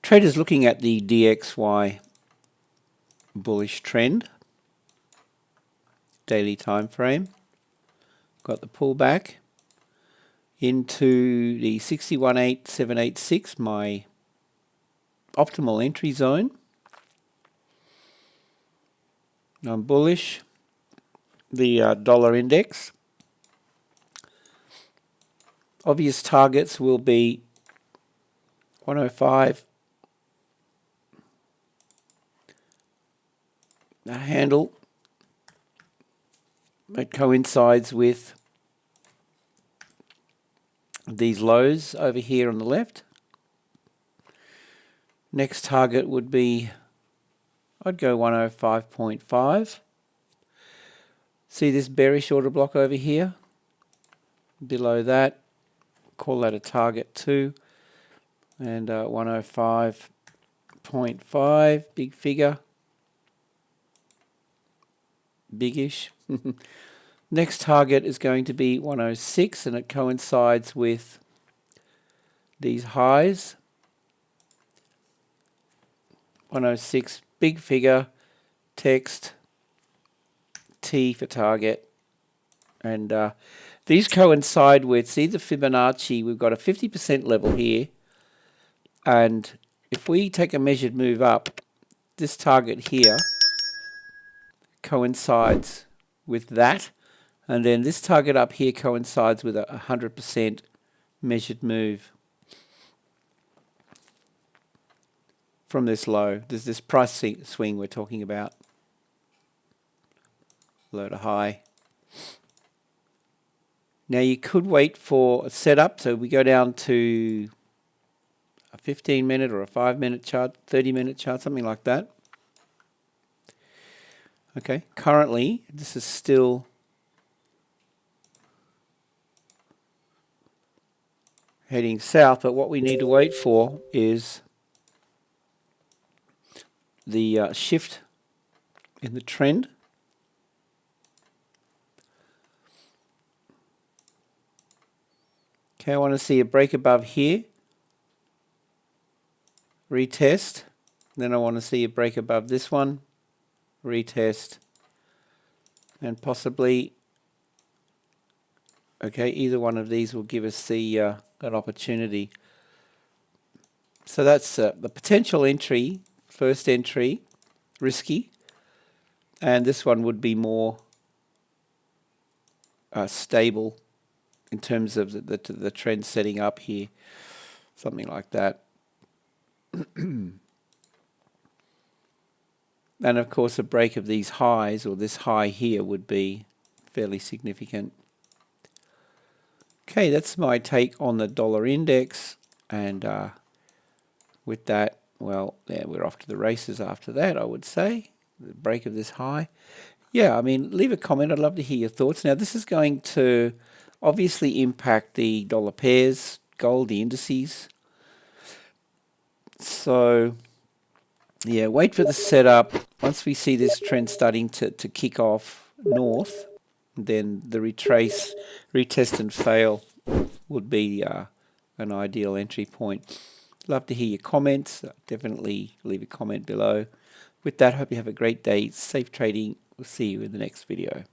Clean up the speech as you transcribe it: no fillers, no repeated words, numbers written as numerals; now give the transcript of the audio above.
Traders looking at the DXY bullish trend, daily time frame. Got the pullback into the 61.8786, my optimal entry zone. I'm bullish. The dollar index. Obvious targets will be 105. A handle that coincides with these lows over here on the left. Next target would be, I'd go 105.5. See this bearish order block over here? Below that, call that a target too. And 105.5, big figure. Biggish. Next target is going to be 106, and it coincides with these highs. 106, big figure, text, T for target. And these coincide with, see the Fibonacci, we've got a 50% level here. And if we take a measured move up, this target here coincides with that, and then this target up here coincides with a 100% measured move from this low. There's this price swing we're talking about, low to high. Now you could wait for a setup, so we go down to a 15-minute or a 5-minute chart, 30-minute chart, something like that. Okay, currently this is still heading south, but what we need to wait for is the shift in the trend. Okay, I want to see a break above here, retest, then I want to see a break above this one, retest, and possibly, okay, either one of these will give us the an opportunity. So that's the potential entry, first entry, risky, and this one would be more stable in terms of the trend setting up here, something like that. And of course a break of these highs, or this high here, would be fairly significant. Okay, that's my take on the dollar index, and with that, well, yeah, we're off to the races after that, I would say. The break of this high. Yeah, I mean, leave a comment. I'd love to hear your thoughts. Now, this is going to obviously impact the dollar pairs, gold, the indices. So yeah, wait for the setup. Once we see this trend starting to kick off north, then the retest and fail would be an ideal entry point. Love to hear your comments. Definitely leave a comment below. With that, hope you have a great day. Safe trading. We'll see you in the next video.